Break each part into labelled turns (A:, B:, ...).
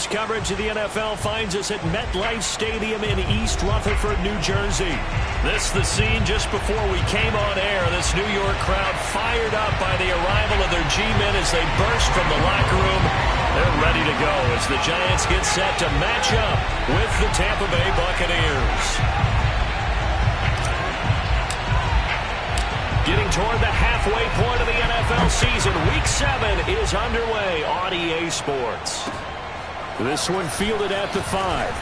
A: College coverage of the NFL finds us at MetLife Stadium in East Rutherford, New Jersey. This is the scene just before we came on air. This New York crowd fired up by the arrival of their G-men as they burst from the locker room. They're ready to go as the Giants get set to match up with the Tampa Bay Buccaneers. Getting toward the halfway point of the NFL season. Week 7 is underway on EA Sports. This one fielded at the 5.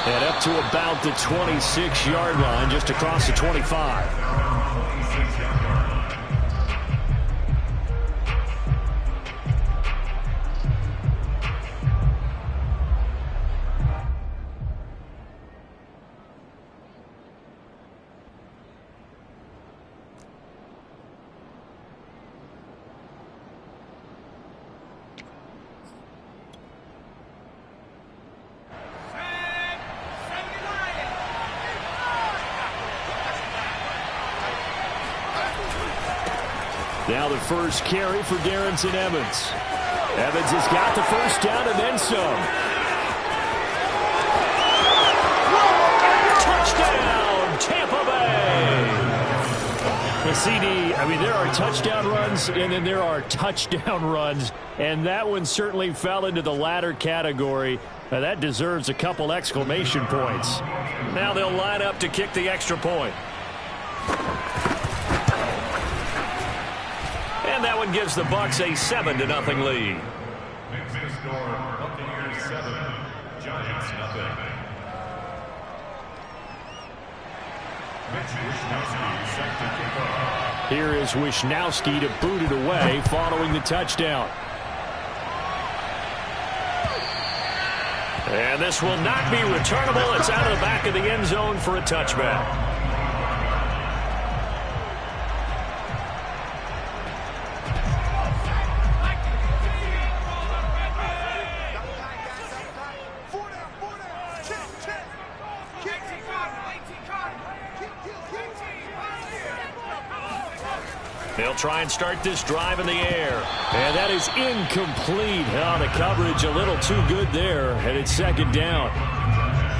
A: And up to about the 26-yard line, just across the 25. Now the first carry for Darrington Evans. Evans has got the first down and then some. Touchdown, Tampa Bay. The CD, I mean, there are touchdown runs and then there are touchdown runs. And that one certainly fell into the latter category. Now that deserves a couple exclamation points. Now they'll line up to kick the extra point. And that one gives the Bucs a 7-0 lead.
B: Buccaneers 7, Giants 0.
A: Here is Wishnowski to boot it away following the touchdown. And this will not be returnable. It's out of the back of the end zone for a touchback. They'll try and start this drive in the air. And that is incomplete. Oh, the coverage a little too good there. And it's second down.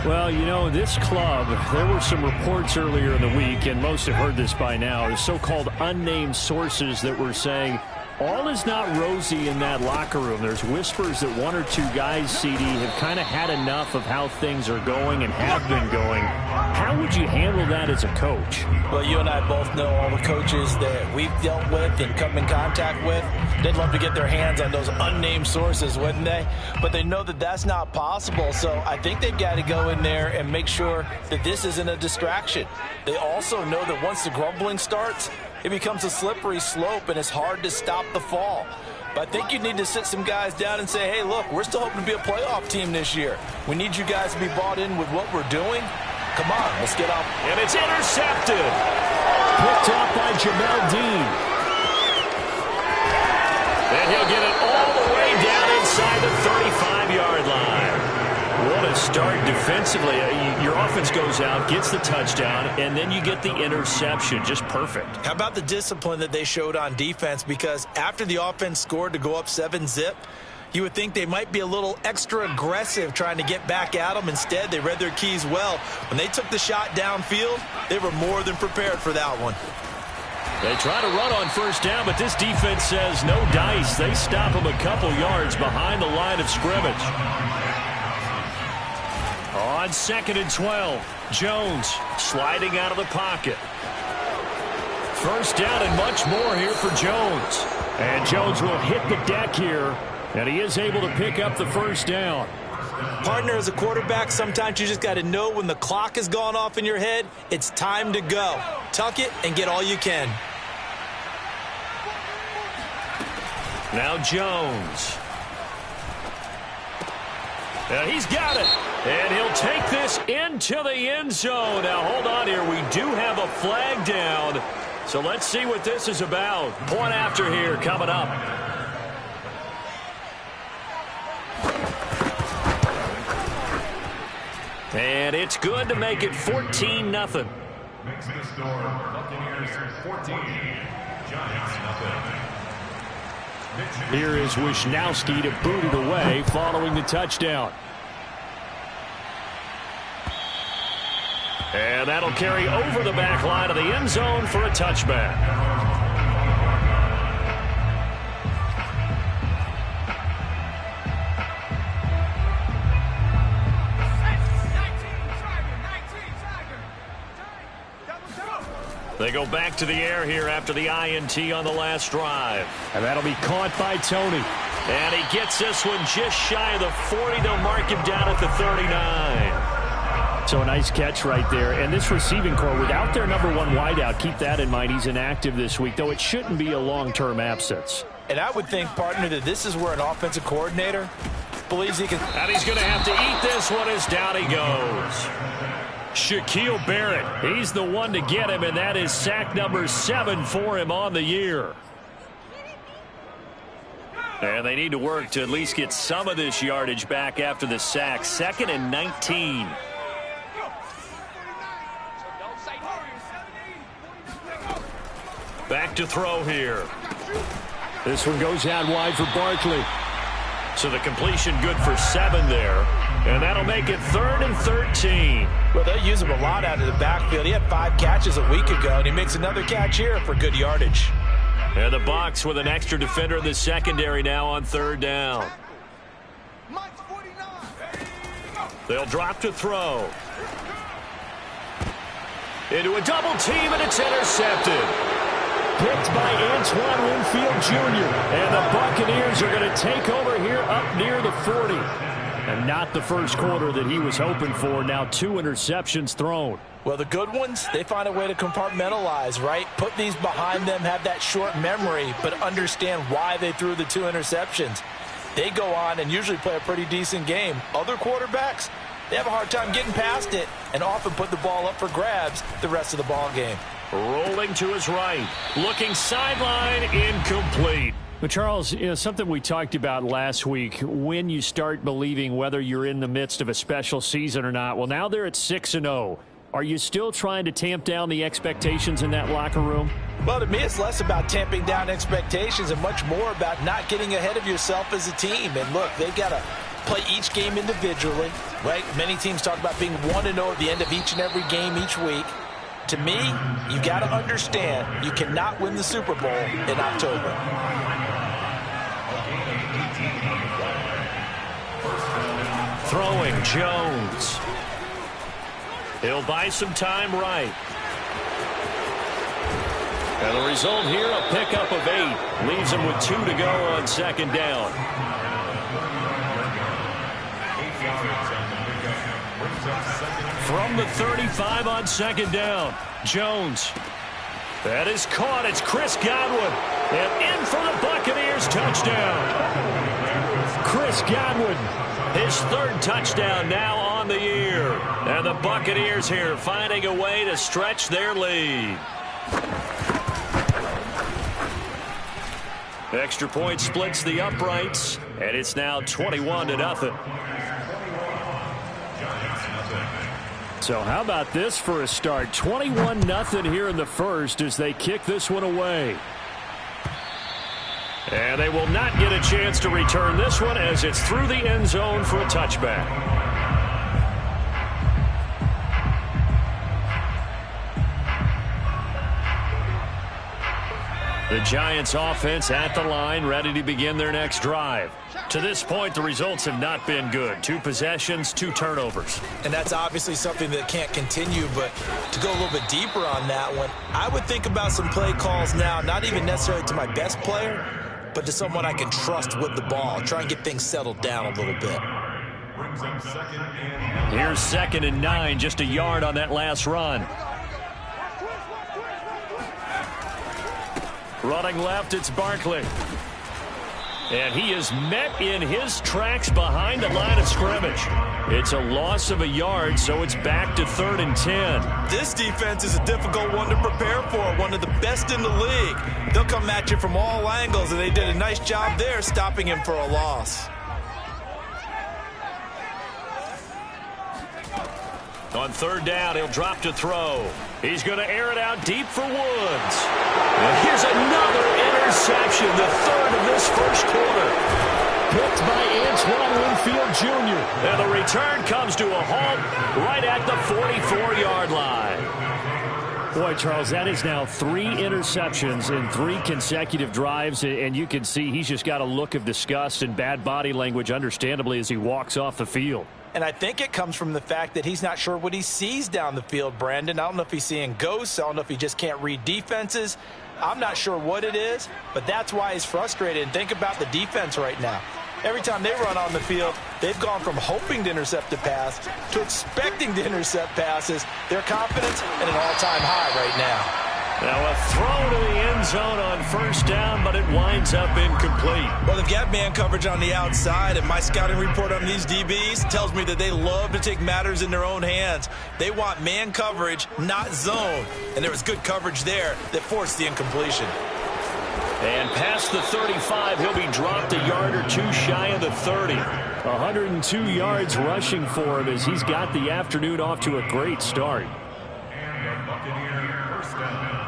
A: Well, you know, this club, there were some reports earlier in the week, and most have heard this by now, the so-called unnamed sources that were saying all is not rosy in that locker room. There's whispers that one or two guys, CD, have kind of had enough of how things are going and have been going. How would you handle that as a coach?
C: Well, you and I both know all the coaches that we've dealt with and come in contact with. They'd love to get their hands on those unnamed sources, wouldn't they? But they know that that's not possible, so I think they've got to go in there and make sure that this isn't a distraction. They also know that once the grumbling starts, it becomes a slippery slope, and it's hard to stop the fall. But I think you need to sit some guys down and say, hey, look, we're still hoping to be a playoff team this year. We need you guys to be bought in with what we're doing. Come on, let's get out.
A: And it's intercepted. Picked off by Jamel Dean. And he'll get it all the way down inside the 35-yard line. What a start defensively. Your offense goes out, gets the touchdown, and then you get the interception. Just perfect.
C: How about the discipline that they showed on defense? Because after the offense scored to go up 7-zip, you would think they might be a little extra aggressive trying to get back at them. Instead, they read their keys well. When they took the shot downfield, they were more than prepared for that one.
A: They try to run on first down, but this defense says no dice. They stop them a couple yards behind the line of scrimmage. On 2nd and 12, Jones sliding out of the pocket. First down and much more here for Jones. And Jones will hit the deck here, and he is able to pick up the first down.
C: Partner, as a quarterback, sometimes you just got to know when the clock has gone off in your head, it's time to go. Tuck it and get all you can.
A: Now Jones. And he's got it. And he'll take this into the end zone. Now, hold on here. We do have a flag down. So let's see what this is about. Point after here coming up. And it's good to make it 14-0.
B: Makes the score Buccaneers 14, Giants 0.
A: Here is Wisnowski to boot it away following the touchdown. And that'll carry over the back line of the end zone for a touchback. They go back to the air here after the INT on the last drive. And that'll be caught by Tony. And he gets this one just shy of the 40. They'll mark him down at the 39. So a nice catch right there. And this receiving core, without their number one wideout, keep that in mind. He's inactive this week, though it shouldn't be a long-term absence.
C: And I would think, partner, that this is where an offensive coordinator believes he can.
A: And he's going to have to eat this one as down he goes. Shaquille Barrett, he's the one to get him, and that is sack number 7 for him on the year. And they need to work to at least get some of this yardage back after the sack. 2nd and 19. Back to throw here. This one goes out wide for Barkley. So the completion good for 7 there. And that'll make it 3rd and 13.
C: Well, they use him a lot out of the backfield. He had 5 catches a week ago, and he makes another catch here for good yardage.
A: And the Bucs with an extra defender in the secondary now on 3rd down. They'll drop to throw. Into a double team, and it's intercepted. Picked by Antoine Winfield Jr. And the Buccaneers are going to take over here up near the 40. And not the first quarter that he was hoping for. Now 2 interceptions thrown.
C: Well, the good ones, they find a way to compartmentalize, right? Put these behind them, have that short memory, but understand why they threw the 2 interceptions. They go on and usually play a pretty decent game. Other quarterbacks, they have a hard time getting past it and often put the ball up for grabs the rest of the ball game.
A: Rolling to his right. Looking sideline, incomplete. But Charles, something we talked about last week, when you start believing whether you're in the midst of a special season or not. Well, now they're at 6-0. Are you still trying to tamp down the expectations in that locker room?
C: Well, to me, it's less about tamping down expectations and much more about not getting ahead of yourself as a team. And look, they've got to play each game individually, right? Many teams talk about being 1-0 at the end of each and every game each week. To me, you got to understand you cannot win the Super Bowl in October.
A: Throwing Jones. He'll buy some time right. And the result here, a pickup of 8. Leaves him with 2 to go on 2nd down. From the 35 on 2nd down. Jones. That is caught. It's Chris Godwin. And in for the Buccaneers. Touchdown. Chris Godwin. His 3rd touchdown now on the year. And the Buccaneers here finding a way to stretch their lead. Extra point splits the uprights. And it's now 21-0. So how about this for a start? 21-0 here in the first as they kick this one away. And they will not get a chance to return this one as it's through the end zone for a touchback. The Giants offense at the line, ready to begin their next drive. To this point, the results have not been good. 2 possessions, 2 turnovers.
C: And that's obviously something that can't continue, but to go a little bit deeper on that one, I would think about some play calls now, not even necessarily to my best player, but to someone I can trust with the ball. Try and get things settled down a little bit.
A: Here's 2nd and 9, just a yard on that last run. Running left, it's Barkley. And he is met in his tracks behind the line of scrimmage. It's a loss of a yard, so it's back to 3rd and 10.
C: This defense is a difficult one to prepare for, one of the best in the league. They'll come at you from all angles, and they did a nice job there stopping him for a loss.
A: On third down, he'll drop to throw. He's going to air it out deep for Woods. And here's another interception, the third of this first quarter. Picked by Antoine Winfield Jr. And the return comes to a halt right at the 44-yard line. Boy, Charles, that is now 3 interceptions in 3 consecutive drives, and you can see he's just got a look of disgust and bad body language, understandably, as he walks off the field.
C: And I think it comes from the fact that he's not sure what he sees down the field, Brandon. I don't know if he's seeing ghosts. I don't know if he just can't read defenses. I'm not sure what it is, but that's why he's frustrated. And think about the defense right now. Every time they run on the field, they've gone from hoping to intercept a pass to expecting to intercept passes. Their confidence at an all-time high right now.
A: Now a throw to the end zone on first down, but it winds up incomplete.
C: Well, they've got man coverage on the outside, and my scouting report on these DBs tells me that they love to take matters in their own hands. They want man coverage, not zone. And there was good coverage there that forced the incompletion.
A: And past the 35, he'll be dropped a yard or 2 shy of the 30. 102 yards rushing for him as he's got the afternoon off to a great start.
B: And Buccaneer first down.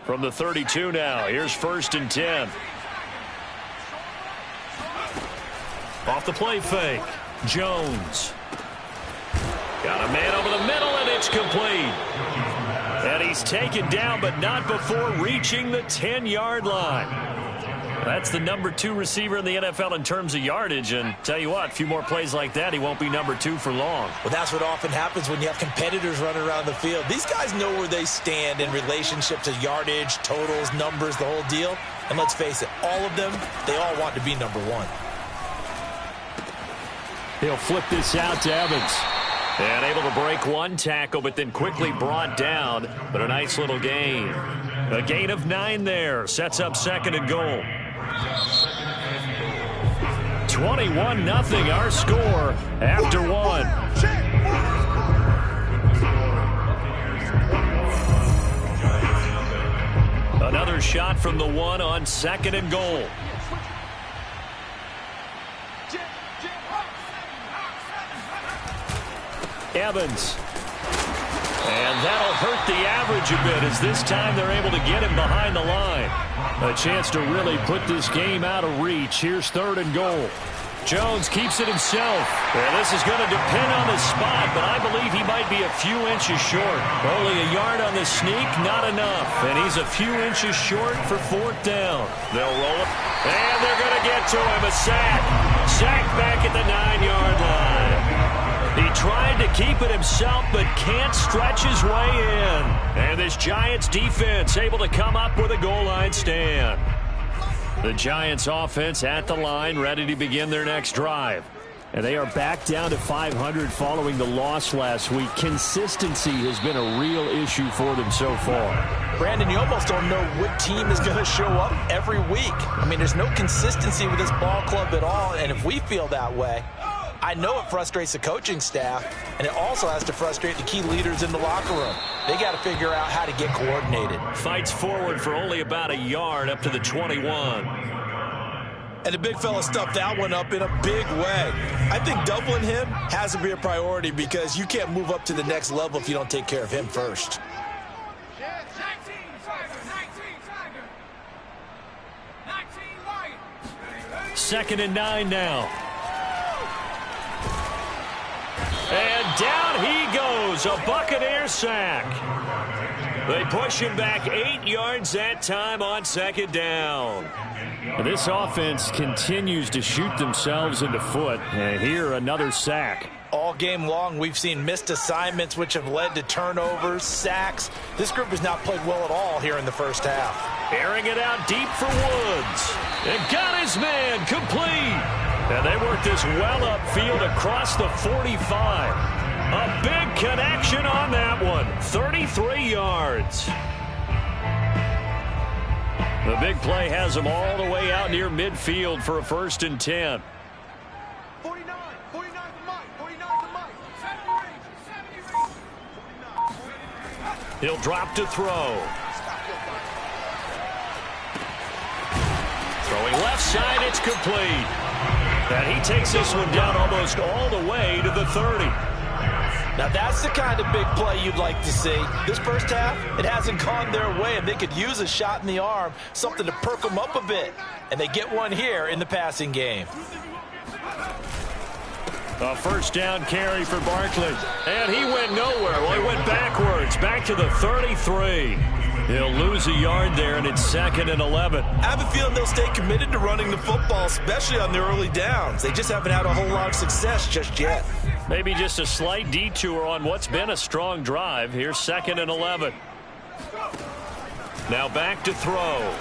A: From the 32 now, here's 1st and 10. Off the play fake, Jones. Got a man over the middle, and it's complete. And he's taken down, but not before reaching the 10-yard line. That's the number 2 receiver in the NFL in terms of yardage. And tell you what, a few more plays like that, he won't be number 2 for long.
C: Well, that's what often happens when you have competitors running around the field. These guys know where they stand in relationship to yardage, totals, numbers, the whole deal. And let's face it, all of them, they all want to be number 1.
A: He'll flip this out to Evans. And able to break 1 tackle, but then quickly brought down. But a nice little gain. A gain of 9 there. Sets up 2nd and goal. 21-0 our score after 1. Another shot from the 1 on 2nd and goal. Evans. And that'll hurt the average a bit as this time they're able to get him behind the line. A chance to really put this game out of reach. Here's 3rd and goal. Jones keeps it himself. And this is going to depend on the spot, but I believe he might be a few inches short. Only a yard on the sneak, not enough. And he's a few inches short for 4th down. They'll roll it. And they're going to get to him. A sack. Sack back at the 9-yard line. He tried to keep it himself, but can't stretch his way in. And this Giants defense able to come up with a goal line stand. The Giants offense at the line, ready to begin their next drive. And they are back down to 500 following the loss last week. Consistency has been a real issue for them so far.
C: Brandon, you almost don't know what team is going to show up every week. I mean, there's no consistency with this ball club at all, and if we feel that way, I know it frustrates the coaching staff, and it also has to frustrate the key leaders in the locker room. They got to figure out how to get coordinated.
A: Fights forward for only about a yard up to the 21.
C: And the big fella stuffed that one up in a big way. I think doubling him has to be a priority because you can't move up to the next level if you don't take care of him first.
A: 2nd and 9 now. And down he goes, a Buccaneer sack. They push him back 8 yards that time on 2nd down. This offense continues to shoot themselves in the foot. And here, another sack.
C: All game long, we've seen missed assignments, which have led to turnovers, sacks. This group has not played well at all here in the first half.
A: Airing it out deep for Woods. And got his man complete. And they work this well upfield across the 45. A big connection on that one. 33 yards. The big play has them all the way out near midfield for a 1st and 10.
D: 49 for Mike, 49 for Mike. 70
A: He'll drop to throw. Throwing left side, it's complete. And he takes this one down almost all the way to the 30.
C: Now that's the kind of big play you'd like to see. This first half, it hasn't gone their way, and they could use a shot in the arm, something to perk them up a bit. And they get one here in the passing game.
A: A first down carry for Barkley. And he went nowhere. Well, he went backwards, back to the 33. He'll lose a yard there, and it's 2nd and 11.
C: I have a feeling they'll stay committed to running the football, especially on the early downs. They just haven't had a whole lot of success just yet.
A: Maybe just a slight detour on what's been a strong drive. Here's 2nd and 11. Now back to throw.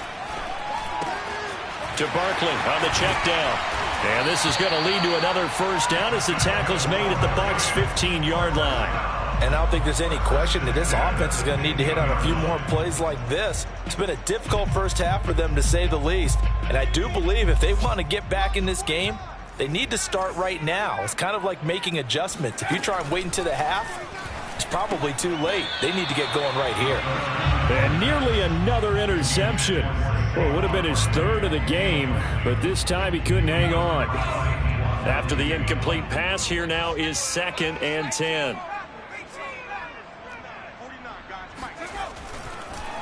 A: To Barkley on the check down. And this is going to lead to another first down as the tackle's made at the Bucs' 15-yard line.
C: And I don't think there's any question that this offense is going to need to hit on a few more plays like this. It's been a difficult first half for them, to say the least. And I do believe if they want to get back in this game, they need to start right now. It's kind of like making adjustments. If you try and wait until the half, it's probably too late. They need to get going right here.
A: And nearly another interception. Well, it would have been his 3rd of the game, but this time he couldn't hang on. After the incomplete pass, here now is 2nd and 10.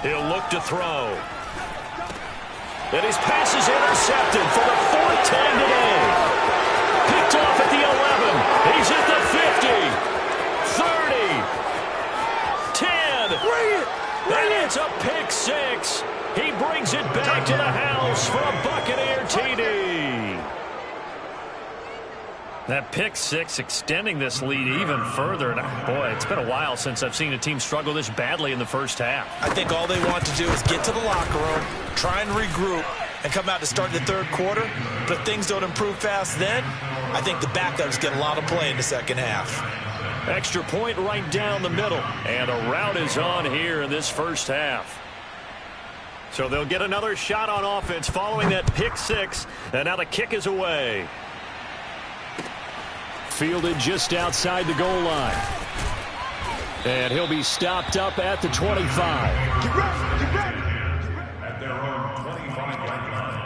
A: He'll look to throw. And his pass is intercepted for the 4th time today. Picked off at the 11. He's at the 50. 30. 10. And it's a pick 6. He brings it back to the house for a Buccaneer TD. That pick 6 extending this lead even further. And boy, it's been a while since I've seen a team struggle this badly in the first half.
C: I think all they want to do is get to the locker room, try and regroup, and come out to start the third quarter. But if things don't improve fast then, I think the backups get a lot of play in the second half.
A: Extra point right down the middle. And a route is on here in this first half. So they'll get another shot on offense following that pick 6. And now the kick is away. Fielded just outside the goal line. And he'll be stopped up at the 25.
B: At their own 25-yard line.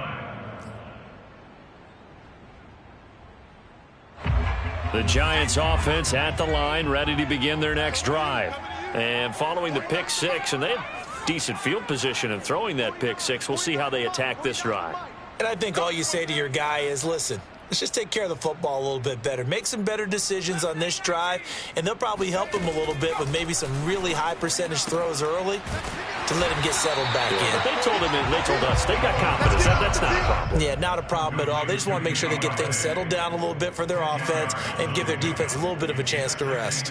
A: The Giants offense at the line, ready to begin their next drive. And following the pick 6, and they have decent field position in throwing that pick 6. We'll see how they attack this drive.
C: And I think all you say to your guy is, listen, let's just take care of the football a little bit better. Make some better decisions on this drive, and they'll probably help him a little bit with maybe some really high percentage throws early to let him get settled back in.
A: But they told us they've got confidence. That's not a problem.
C: Yeah, not a problem at all. They just want to make sure they get things settled down a little bit for their offense and give their defense a little bit of a chance to rest.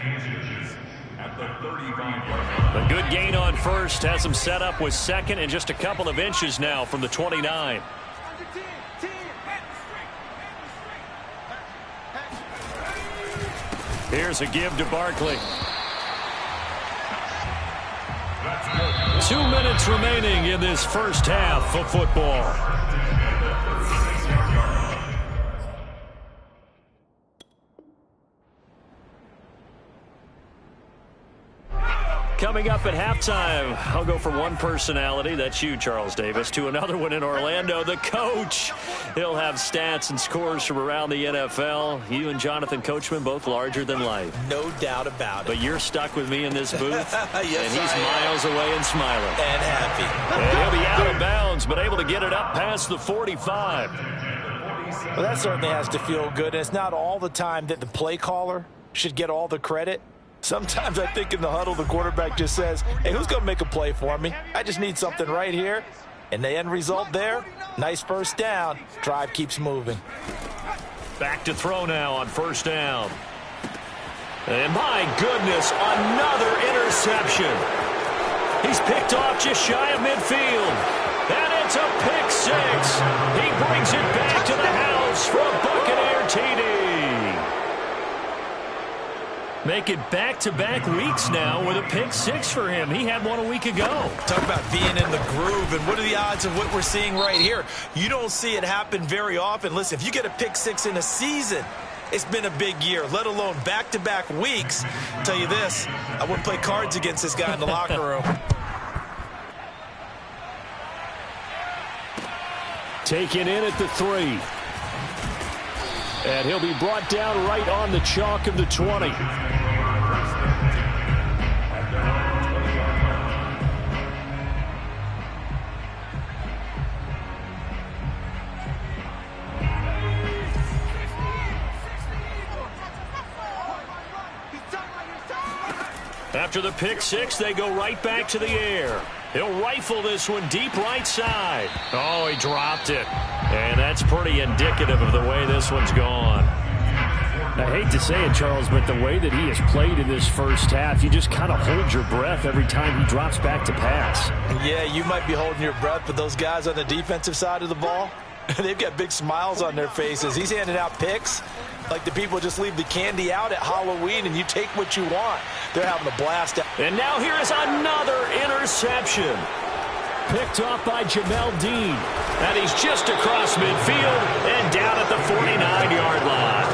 A: A good gain on first has them set up with 2nd and just a couple of inches now from the 29. Here's a give to Barkley. 2 minutes remaining in this first half of football. Coming up at halftime, I'll go from one personality, that's you, Charles Davis, to another one in Orlando, the coach. He'll have stats and scores from around the NFL. You and Jonathan Coachman, both larger than life.
C: No doubt about it.
A: But you're stuck with me in this booth,
C: Yes,
A: and he's miles away and smiling.
C: And happy.
A: And he'll be out of bounds, but able to get it up past the 45.
C: Well, that certainly has to feel good. And it's not all the time that the play caller should get all the credit. Sometimes I think in the huddle, the quarterback just says, hey, who's going to make a play for me? I just need something right here. And the end result there, nice first down. Drive keeps moving.
A: Back to throw now on first down. And my goodness, another interception. He's picked off just shy of midfield. And it's a pick 6. He brings it back to the house for a Buccaneer TD. Make it back-to-back weeks now with a pick 6 for him. He had one a week ago.
C: Talk about being in the groove, and what are the odds of what we're seeing right here? You don't see it happen very often. Listen, if you get a pick 6 in a season, it's been a big year, let alone back-to-back weeks. I'll tell you this, I wouldn't play cards against this guy in the locker room.
A: Taken in at the 3. And he'll be brought down right on the chalk of the 20. After the pick six, they go right back to the air. He'll rifle this one deep right side. Oh, he dropped it. And that's pretty indicative of the way this one's gone. I hate to say it, Charles, but the way that he has played in this first half, you just kind of hold your breath every time he drops back to pass.
C: Yeah, you might be holding your breath, but those guys on the defensive side of the ball, they've got big smiles on their faces. He's handing out picks like the people just leave the candy out at Halloween and you take what you want. They're having a blast.
A: And now here is another interception. Picked off by Jamel Dean. And he's just across midfield and down at the 49-yard line.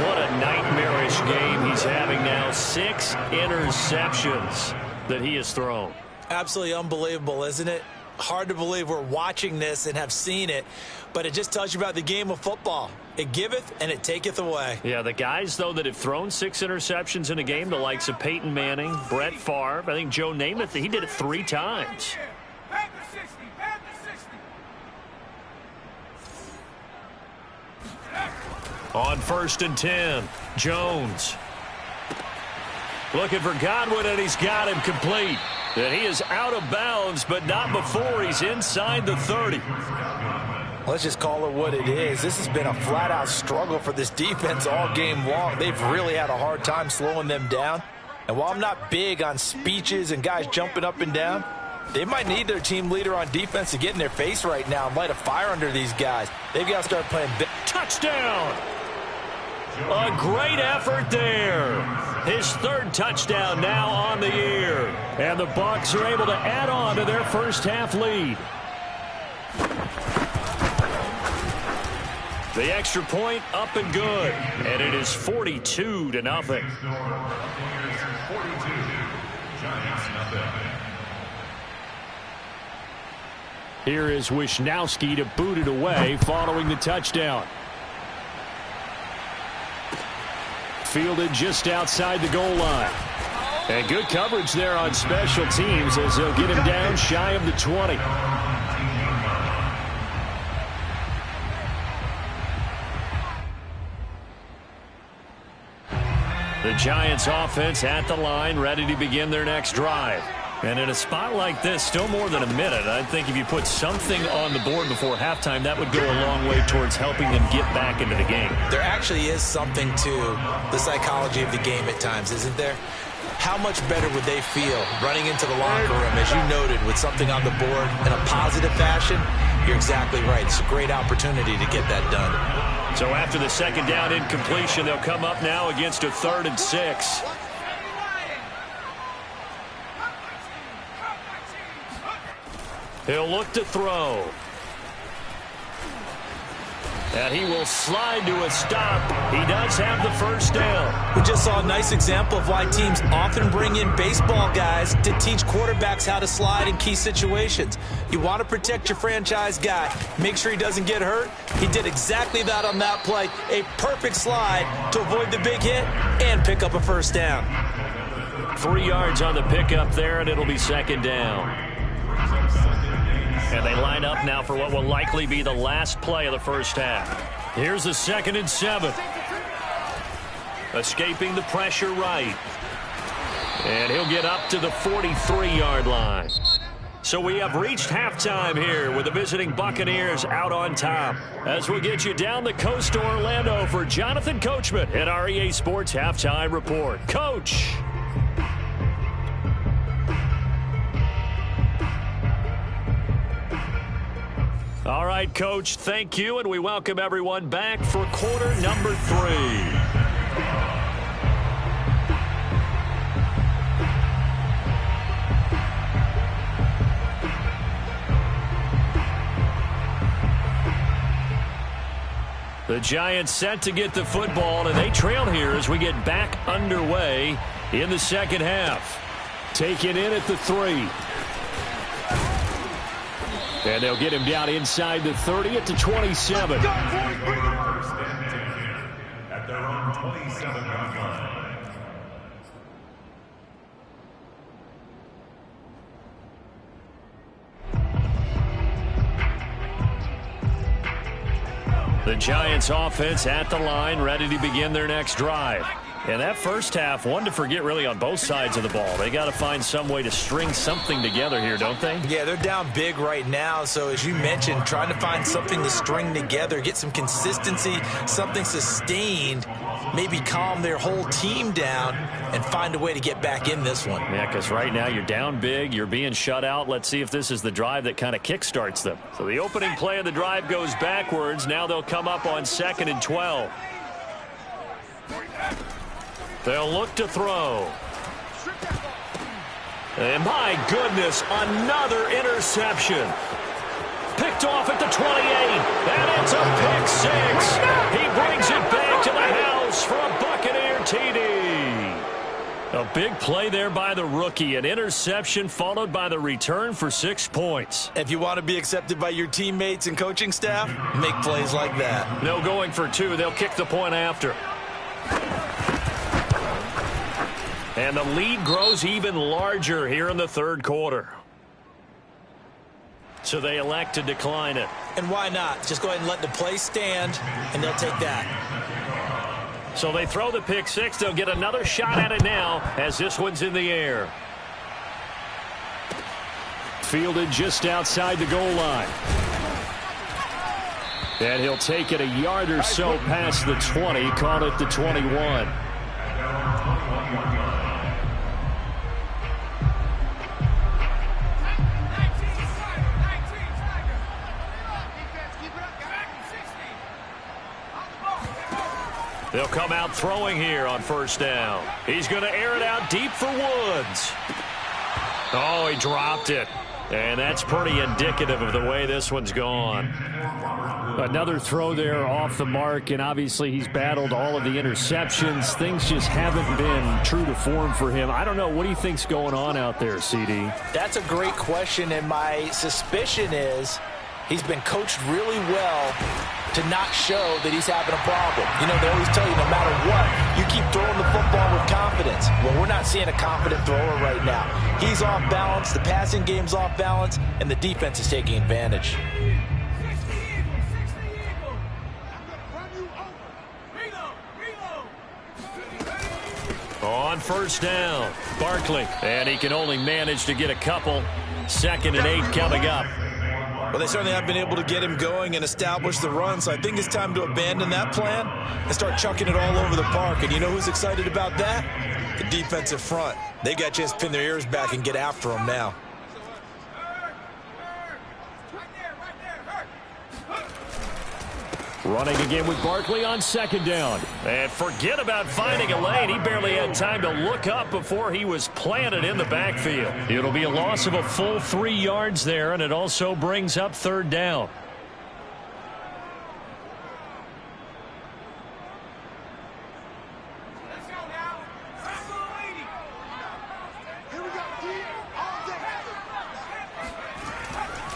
A: What a nightmarish game he's having now. 6 interceptions that he has thrown.
C: Absolutely unbelievable, isn't it? Hard to believe we're watching this and have seen it, but it just tells you about the game of football. It giveth and it taketh away.
A: Yeah, the guys, though, that have thrown 6 interceptions in a game, the likes of Peyton Manning, Brett Favre, I think Joe Namath, he did it 3 times. On 1st and 10, Jones. Looking for Godwin, and he's got him complete. And he is out of bounds, but not before he's inside the 30.
C: Let's just call it what it is. This has been a flat-out struggle for this defense all game long. They've really had a hard time slowing them down. And while I'm not big on speeches and guys jumping up and down, they might need their team leader on defense to get in their face right now and light a fire under these guys. They've got to start playing big.
A: Touchdown! A great effort there. His 3rd touchdown now on the year. And the Bucs are able to add on to their first half lead. The extra point up and good. And it is 42-0. Here is Wisnowski to boot it away following the touchdown. Fielded just outside the goal line. And good coverage there on special teams as they'll get him down shy of the 20. The Giants offense at the line, ready to begin their next drive. And in a spot like this, still more than a minute, I think if you put something on the board before halftime, that would go a long way towards helping them get back into the game.
C: There actually is something to the psychology of the game at times, isn't there? How much better would they feel running into the locker room, as you noted, with something on the board in a positive fashion? You're exactly right. It's a great opportunity to get that done.
A: So after the 2nd down incompletion, they'll come up now against a 3rd and 6. He'll look to throw. And he will slide to a stop. He does have the first down.
C: We just saw a nice example of why teams often bring in baseball guys to teach quarterbacks how to slide in key situations. You want to protect your franchise guy. Make sure he doesn't get hurt. He did exactly that on that play. A perfect slide to avoid the big hit and pick up a first down.
A: 3 yards on the pickup there, and it'll be 2nd down. And they line up now for what will likely be the last play of the first half. Here's a 2nd and 7. Escaping the pressure right. And he'll get up to the 43-yard line. So we have reached halftime here with the visiting Buccaneers out on top. As we'll get you down the coast to Orlando for Jonathan Coachman at our EA Sports Halftime Report. Coach. All right, Coach, thank you, and we welcome everyone back for quarter number 3. The Giants set to get the football, and they trail here as we get back underway in the 2nd half. Taken in at the 3. And they'll get him down inside the 30 at the 27.
B: 27-yard line.
A: The Giants offense at the line, ready to begin their next drive. And that first half, one to forget really on both sides of the ball. They got to find some way to string something together here, don't they?
C: Yeah, they're down big right now. So as you mentioned, trying to find something to string together, get some consistency, something sustained, maybe calm their whole team down and find a way to get back in this one.
A: Yeah, because right now you're down big, you're being shut out. Let's see if this is the drive that kind of kickstarts them. So the opening play of the drive goes backwards. Now they'll come up on 2nd and 12. They'll look to throw. And my goodness, another interception. Picked off at the 28. And it's a pick six. He brings it back to the house for a Buccaneer TD. A big play there by the rookie. An interception followed by the return for 6 points.
C: If you want to be accepted by your teammates and coaching staff, make plays like that.
A: No going for 2. They'll kick the point after. And the lead grows even larger here in the third quarter. So they elect to decline it.
C: And why not? Just go ahead and let the play stand, and they'll take that.
A: So they throw the pick six. They'll get another shot at it now as this one's in the air. Fielded just outside the goal line. And he'll take it a yard or so past the 20, call it the 21. They'll come out throwing here on first down. He's going to air it out deep for Woods. Oh, he dropped it. And that's pretty indicative of the way this one's gone. Another throw there off the mark, and obviously he's battled all of the interceptions. Things just haven't been true to form for him. I don't know. What do you think's going on out there, CD?
C: That's a great question, and my suspicion is he's been coached really well to not show that he's having a problem. You know, they always tell you no matter what, you keep throwing the football with confidence. Well, we're not seeing a confident thrower right now. He's off balance, the passing game's off balance, and the defense is taking advantage.
A: On first down, Barkley, and he can only manage to get a couple. 2nd and 8 coming up.
C: Well, they certainly have been able to get him going and establish the run, so I think it's time to abandon that plan and start chucking it all over the park. And you know who's excited about that? The defensive front. They got a chance to pin their ears back and get after him now.
A: Running again with Barkley on 2nd down. And forget about finding a lane. He barely had time to look up before he was planted in the backfield. It'll be a loss of a full 3 yards there, and it also brings up 3rd down.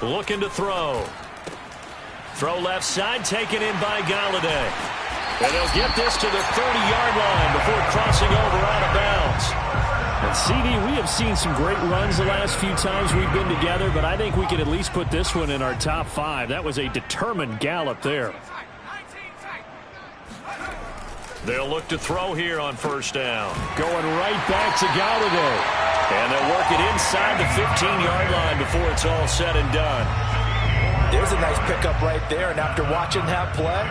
A: Looking to throw. Throw left side, taken in by Galladay. And they'll get this to the 30-yard line before crossing over out of bounds. And CD, we have seen some great runs the last few times we've been together, but I think we can at least put this one in our top 5. That was a determined gallop there. They'll look to throw here on first down. Going right back to Galladay. And they'll work it inside the 15-yard line before it's all said and done.
C: There's a nice pickup right there, and after watching that play,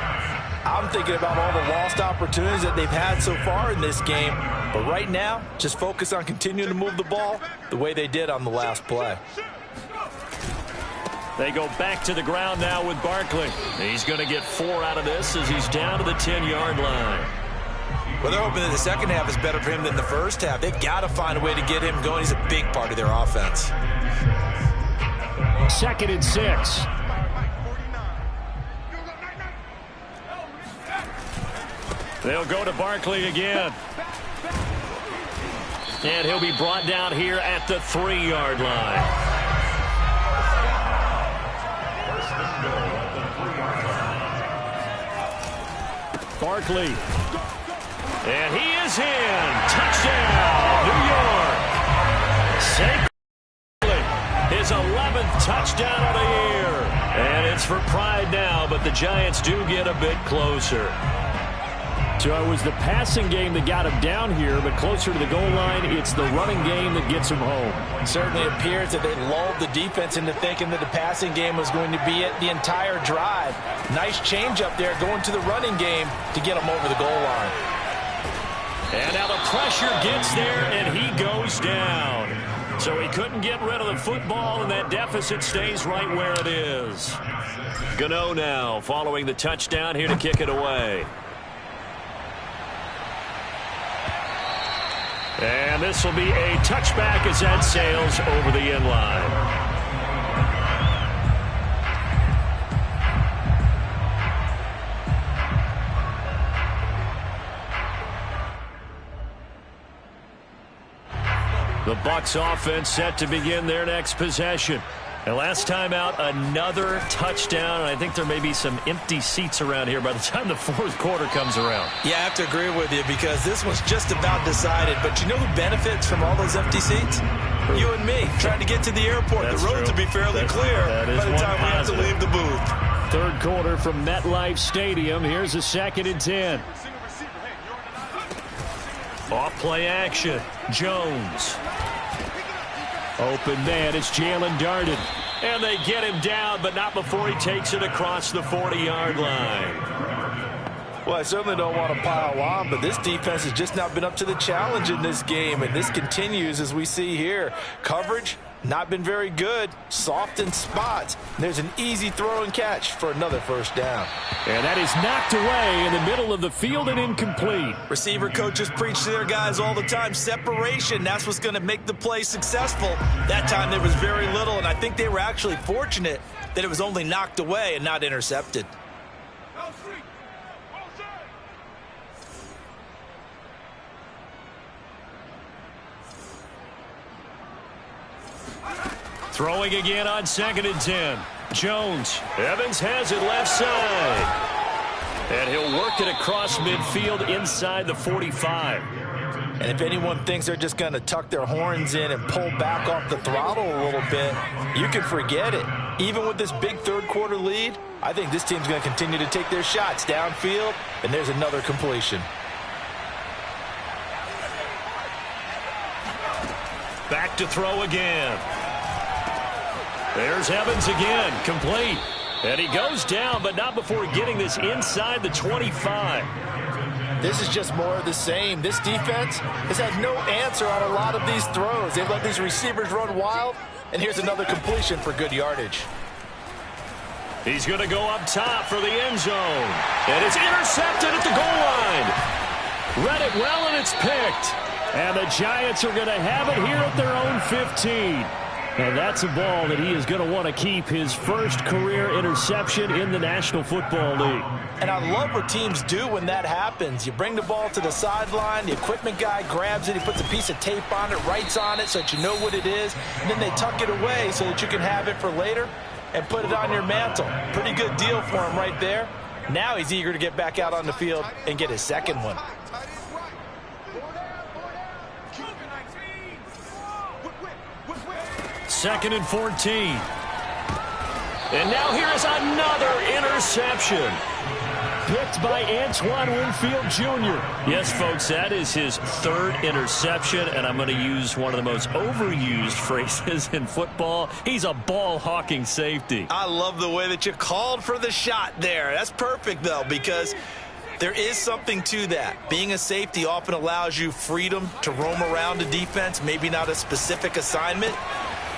C: I'm thinking about all the lost opportunities that they've had so far in this game. But right now, just focus on continuing to move the ball the way they did on the last play.
A: They go back to the ground now with Barkley. He's going to get 4 out of this as he's down to the 10-yard line.
C: Well, they're hoping that the second half is better for him than the first half. They've got to find a way to get him going. He's a big part of their offense.
A: 2nd and 6. They'll go to Barkley again. And he'll be brought down here at the 3-yard line. Barkley And he is in. Touchdown, New York. Saquon, his 11th touchdown of the year. And it's for pride now, but the Giants do get a bit closer. So it was the passing game that got him down here, but closer to the goal line, it's the running game that gets him home.
C: It certainly appears that they lulled the defense into thinking that the passing game was going to be it the entire drive. Nice change up there going to the running game to get him over the goal line.
A: And now the pressure gets there, and he goes down. So he couldn't get rid of the football, and that deficit stays right where it is. Gano now following the touchdown here to kick it away. And this will be a touchback as that sails over the end line. The Bucs offense set to begin their next possession. And last time out, another touchdown. And I think there may be some empty seats around here by the time the fourth quarter comes around.
C: Yeah, I have to agree with you because this one's just about decided. But you know who benefits from all those empty seats? You and me, trying to get to the airport.
A: That's
C: the roads will be fairly clear by the time we have to leave the booth.
A: Third quarter from MetLife Stadium. Here's a 2nd and 10. Off play action. Jones. Open man, it's Jalen Darden. And they get him down, but not before he takes it across the 40-yard line.
C: Well, I certainly don't want to pile on, but this defense has just not been up to the challenge in this game, and this continues as we see here. Coverage, not been very good. Soft in spots. There's an easy throw and catch for another first down.
A: And that is knocked away in the middle of the field and incomplete.
C: Receiver coaches preach to their guys all the time. Separation, that's what's going to make the play successful. That time there was very little, and I think they were actually fortunate that it was only knocked away and not intercepted.
A: Throwing again on 2nd and 10. Jones. Evans has it left side. And he'll work it across midfield inside the 45.
C: And if anyone thinks they're just going to tuck their horns in and pull back off the throttle a little bit, you can forget it. Even with this big third quarter lead, I think this team's going to continue to take their shots downfield, and there's another completion.
A: Back to throw again. There's Evans again, complete. And he goes down, but not before getting this inside the 25.
C: This is just more of the same. This defense has had no answer on a lot of these throws. They've let these receivers run wild, and here's another completion for good yardage.
A: He's going to go up top for the end zone. And it's intercepted at the goal line. Read it well, and it's picked. And the Giants are going to have it here at their own 15. And that's a ball that he is going to want to keep, his first career interception in the National Football League.
C: And I love what teams do when that happens. You bring the ball to the sideline, the equipment guy grabs it, he puts a piece of tape on it, writes on it so that you know what it is, and then they tuck it away so that you can have it for later and put it on your mantle. Pretty good deal for him right there. Now he's eager to get back out on the field and get his second one.
A: 2nd and 14. And now here is another interception. Picked by Antoine Winfield Jr. Yes, folks, that is his third interception, and I'm going to use one of the most overused phrases in football. He's a ball-hawking safety.
C: I love the way that you called for the shot there. That's perfect, though, because there is something to that. Being a safety often allows you freedom to roam around a defense, maybe not a specific assignment.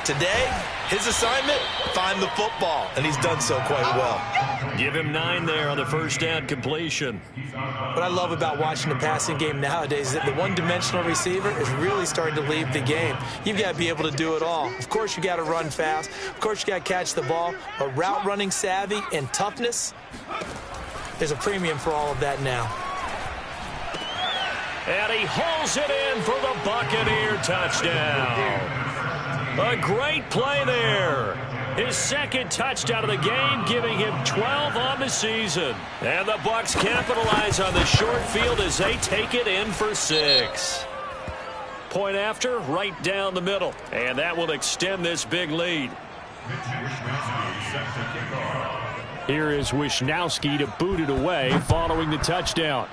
C: Today, his assignment, find the football, and he's done so quite well.
A: Give him 9 there on the first down completion.
C: What I love about watching the passing game nowadays is that the one-dimensional receiver is really starting to leave the game. You've got to be able to do it all. Of course, you got to run fast. Of course, you got to catch the ball. But route running savvy and toughness, there's a premium for all of that now.
A: And he hauls it in for the Buccaneer touchdown. A great play there. his second touchdown of the game, giving him 12 on the season. And the Bucks capitalize on the short field as they take it in for 6. Point after, right down the middle. And that will extend this big lead. Here is Wisnowski to boot it away following the touchdown.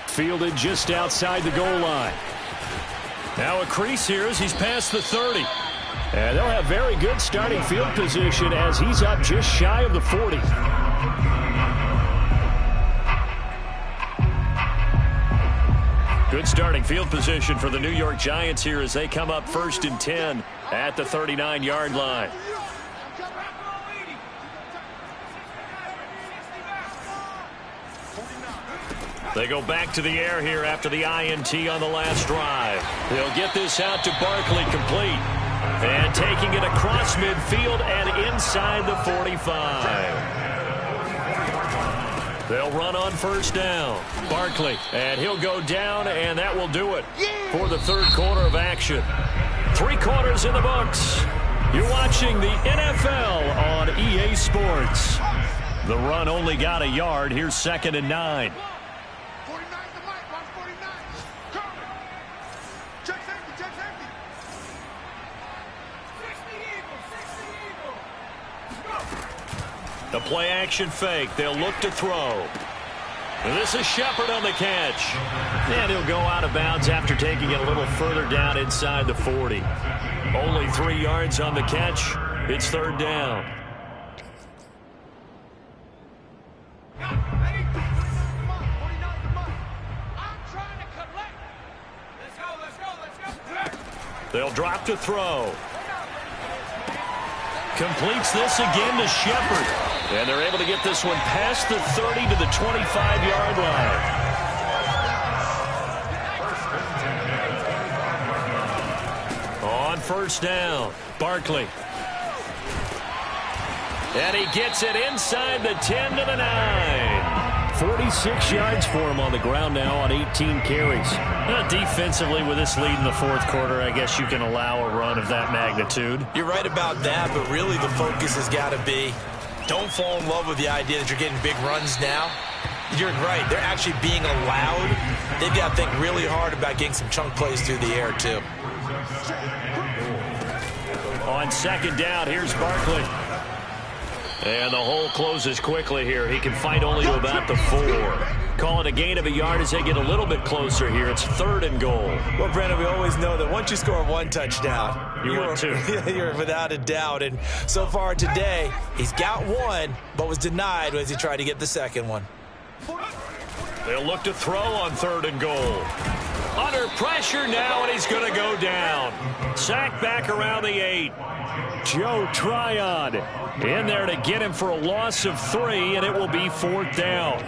A: Fielded just outside the goal line. Now a crease here as he's past the 30. And they'll have very good starting field position as he's up just shy of the 40. Good starting field position for the New York Giants here as they come up 1st and 10 at the 39-yard line. They go back to the air here after the INT on the last drive. They'll get this out to Barkley complete. And taking it across midfield and inside the 45. They'll run on 1st down. Barkley, and he'll go down, and that will do it for the 3rd quarter of action. 3 quarters in the books. You're watching the NFL on EA Sports. The run only got a yard. Here's 2nd and 9. The play action fake. They'll look to throw. And this is Shepard on the catch. And he'll go out of bounds after taking it a little further down inside the 40. Only 3 yards on the catch. It's 3rd down. They'll drop to throw. Completes this again to Shepard. And they're able to get this one past the 30 to the 25-yard line. On 1st down, Barkley. And he gets it inside the 10 to the 9. 46 yards for him on the ground now on 18 carries. Defensively, with this lead in the 4th quarter, I guess you can allow a run of that magnitude.
C: You're right about that, but really the focus has got to be don't fall in love with the idea that you're getting big runs now. You're right. They're actually being allowed. They've got to think really hard about getting some chunk plays through the air, too.
A: On 2nd down, here's Barkley. And the hole closes quickly here. He can fight only to about the 4. Call it a gain of a yard as they get a little bit closer here. It's 3rd and goal.
C: Well, Brandon, we always know that once you score 1 touchdown,
A: you're 2.
C: You're without a doubt. And so far today, he's got 1, but was denied as he tried to get the 2nd one.
A: They'll look to throw on 3rd and goal. Under pressure now, and he's going to go down. Sacked back around the 8. Joe Tryon in there to get him for a loss of 3, and it will be 4th down.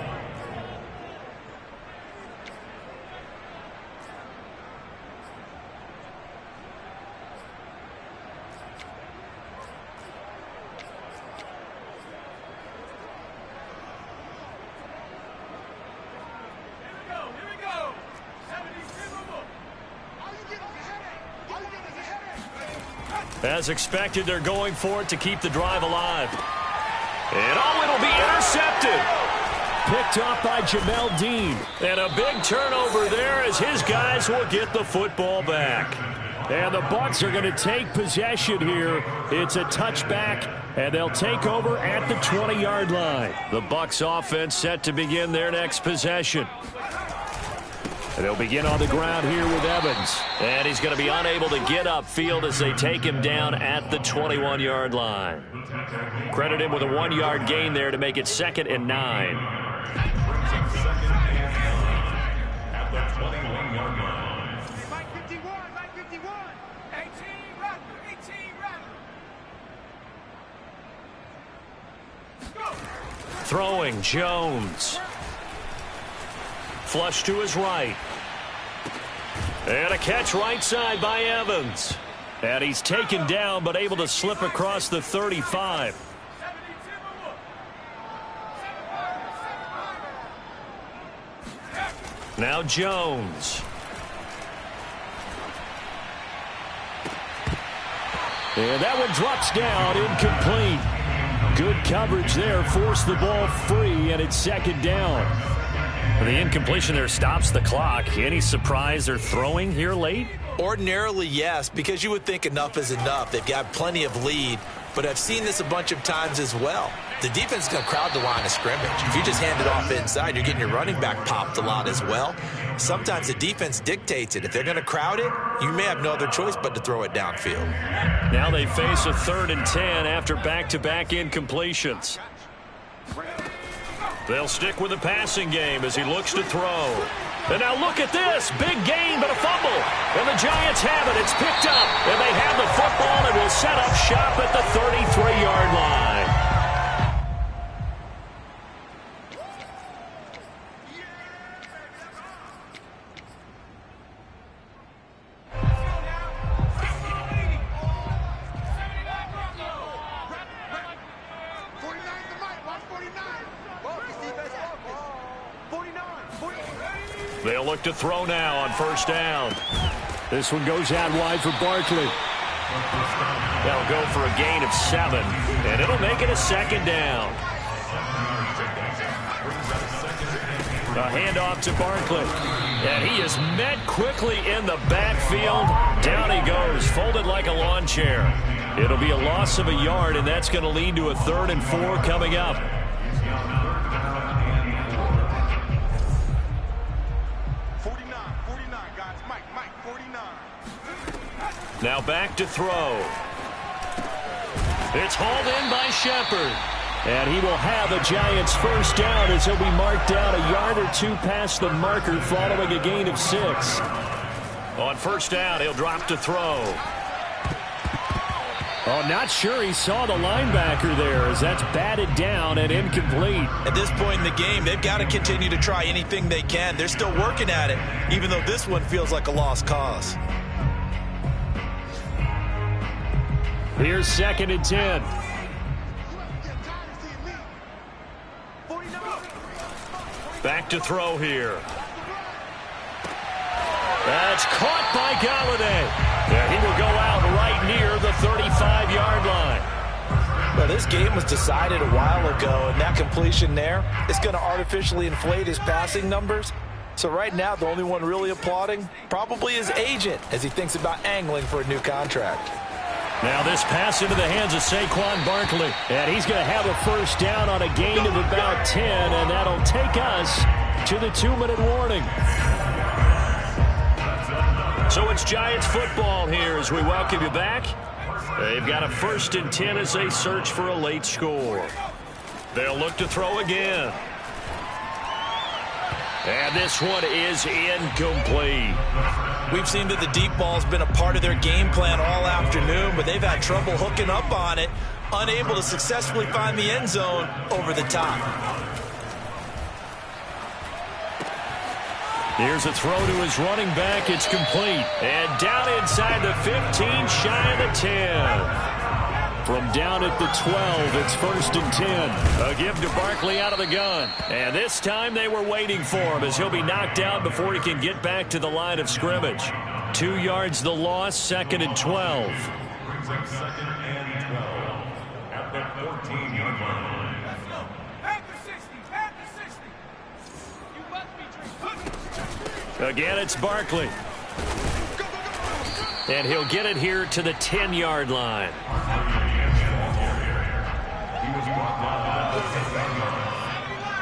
A: As expected, they're going for it to keep the drive alive. And it'll be intercepted. Picked off by Jamel Dean. And a big turnover there as his guys will get the football back. And the Bucs are going to take possession here. It's a touchback, and they'll take over at the 20-yard line. The Bucs offense set to begin their next possession. And they'll begin on the ground here with Evans. And he's going to be unable to get upfield as they take him down at the 21-yard line. Credit him with a 1-yard gain there to make it 2nd and 9.
B: At the 21-yard line.
D: Mike 51, Mike 51. 18 run.
A: Throwing, Jones. Flush to his right. And a catch right side by Evans. And he's taken down but able to slip across the 35. Now Jones. And that one drops down, incomplete. Good coverage there, forced the ball free, and it's second down.
E: The incompletion there stops the clock. Any surprise they're throwing here late?
C: Ordinarily, yes, because you would think enough is enough. They've got plenty of lead, but I've seen this a bunch of times as well. The defense is going to crowd the line of scrimmage. If you just hand it off inside, you're getting your running back popped a lot as well. Sometimes the defense dictates it. If they're going to crowd it, you may have no other choice but to throw it downfield.
A: Now they face a 3rd and 10 after back-to-back incompletions. They'll stick with the passing game as he looks to throw. And now look at this. Big gain, but a fumble. And the Giants have it. It's picked up. And they have the football and will set up shop at the 33-yard line. They'll look to throw now on 1st down. This one goes out wide for Barkley. They'll go for a gain of 7, and it'll make it a 2nd down. A handoff to Barkley. And he is met quickly in the backfield. Down he goes, folded like a lawn chair. It'll be a loss of a yard, and that's going to lead to a 3rd and 4 coming up.
D: 49, guys. Mike, 49.
A: Now back to throw. It's hauled in by Shepard. And he will have a Giants 1st down as he'll be marked down a yard or 2 past the marker following a gain of 6. On 1st down, he'll drop to throw. Oh, not sure he saw the linebacker there as that's batted down and incomplete.
C: At this point in the game, they've got to continue to try anything they can. They're still working at it, even though this one feels like a lost cause.
A: Here's 2nd and 10. Back to throw here. That's caught by Galladay. Yeah, he will go out right near the 35-yard line.
C: Well, this game was decided a while ago, and that completion there is going to artificially inflate his passing numbers. So right now, the only one really applauding probably his agent as he thinks about angling for a new contract.
A: Now this pass into the hands of Saquon Barkley. And he's going to have a 1st down on a gain of about 10, and that'll take us to the 2-minute warning. So it's Giants football here as we welcome you back. They've got a 1st and 10 as they search for a late score. They'll look to throw again. And this one is incomplete.
C: We've seen that the deep ball's been a part of their game plan all afternoon, but they've had trouble hooking up on it, unable to successfully find the end zone over the top.
A: Here's a throw to his running back. It's complete. And down inside the 15, shy of the 10. From down at the 12, it's 1st and 10. A give to Barkley out of the gun. And this time they were waiting for him as he'll be knocked out before he can get back to the line of scrimmage. 2 yards the loss, 2nd and 12.
B: Brings up 2nd and 12 at the 14-yard line.
D: Back to 60. Back to 60. You must be drinking.
A: Again, it's Barkley. And he'll get it here to the 10-yard line.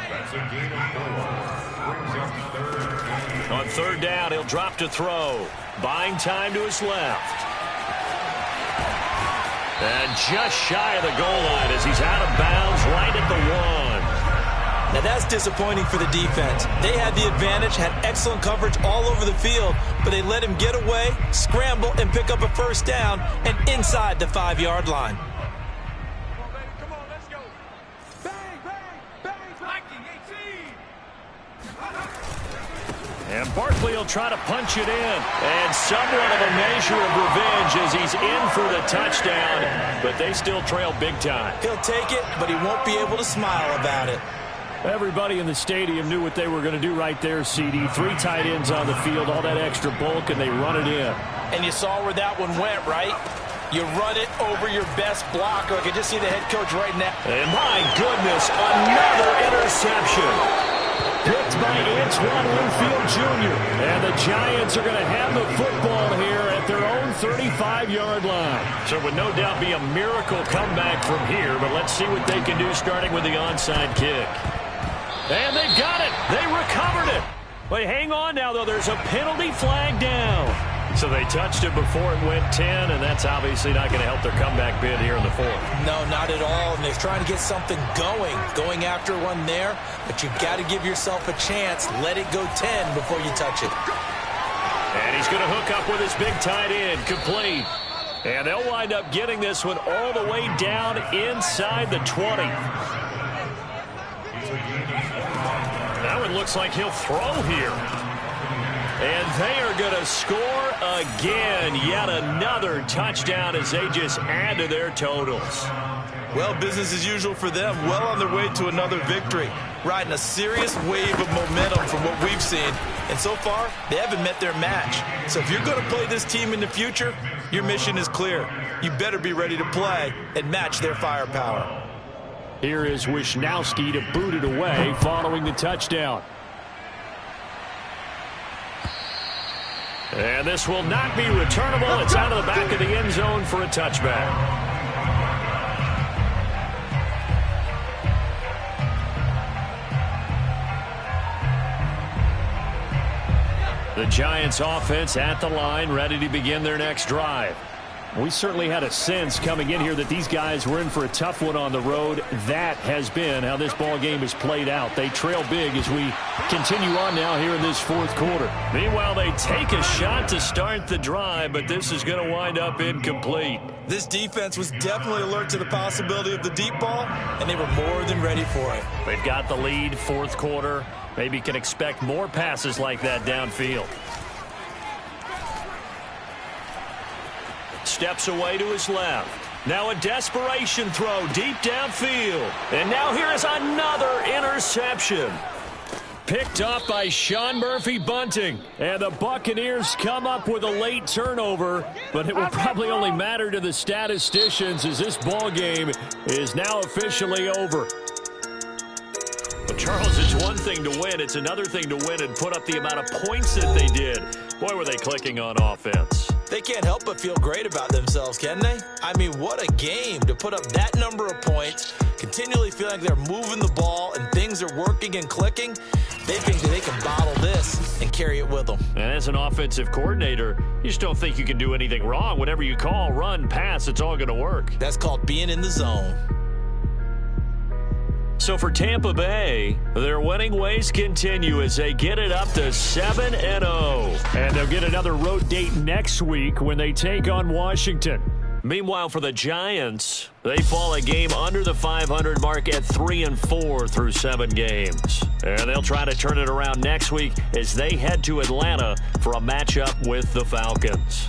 B: That's a gain of 4. Brings up 3rd and
A: On 3rd down, he'll drop to throw. Buying time to his left. And just shy of the goal line as he's out of bounds right at the 1.
C: Now that's disappointing for the defense. They had the advantage, had excellent coverage all over the field, but they let him get away, scramble, and pick up a 1st down and inside the 5-yard line.
D: Come on, let's go. Bang, bang, bang, Viking 18.
A: And Barkley will try to punch it in. And somewhat of a measure of revenge as he's in for the touchdown, but they still trail big time.
C: He'll take it, but he won't be able to smile about it.
A: Everybody in the stadium knew what they were going to do right there, CD. 3 tight ends on the field, all that extra bulk, and they run it in.
C: And you saw where that one went, right? You run it over your best blocker. I can just see the head coach right now.
A: And my goodness, another interception. Picked by Antoine Winfield Jr. And the Giants are going to have the football here at their own 35-yard line. So it would no doubt be a miracle comeback from here, but let's see what they can do starting with the onside kick. And they've got it. They recovered it. But hang on now, though. There's a penalty flag down. So they touched it before it went 10, and that's obviously not going to help their comeback bid here in the fourth.
C: No, not at all. And they're trying to get something going after one there. But you've got to give yourself a chance. Let it go 10 before you touch it.
A: And he's going to hook up with his big tight end, complete. And they'll wind up getting this one all the way down inside the 20. That one looks like he'll throw here. And they are going to score again. Yet another touchdown as they just add to their totals.
C: Well, business as usual for them. Well on their way to another victory. Riding a serious wave of momentum from what we've seen. And so far, they haven't met their match. So if you're going to play this team in the future, your mission is clear. You better be ready to play and match their firepower.
A: Here is Wisnowski to boot it away following the touchdown. And this will not be returnable. It's out of the back of the end zone for a touchback. The Giants offense at the line, ready to begin their next drive. We certainly had a sense coming in here that these guys were in for a tough one on the road. That has been how this ball game has played out. They trail big as we continue on now here in this fourth quarter. Meanwhile, they take a shot to start the drive, but this is going to wind up incomplete.
C: This defense was definitely alert to the possibility of the deep ball, and they were more than ready for it.
A: They've got the lead, fourth quarter. Maybe can expect more passes like that downfield. Steps away to his left. Now a desperation throw deep downfield. And now here is another interception. Picked up by Sean Murphy-Bunting. And the Buccaneers come up with a late turnover. But it will probably only matter to the statisticians as this ball game is now officially over. But Charles, it's one thing to win. It's another thing to win and put up the amount of points that they did. Boy, were they clicking on offense.
C: They can't help but feel great about themselves, can they? I mean, what a game to put up that number of points, continually feel like they're moving the ball and things are working and clicking. They think that they can bottle this and carry it with them.
A: And as an offensive coordinator, you just don't think you can do anything wrong. Whatever you call, run, pass, it's all going to work.
C: That's called being in the zone.
A: So for Tampa Bay, their winning ways continue as they get it up to 7-0. And they'll get another road date next week when they take on Washington. Meanwhile, for the Giants, they fall a game under the 500 mark at 3-4 through 7 games. And they'll try to turn it around next week as they head to Atlanta for a matchup with the Falcons.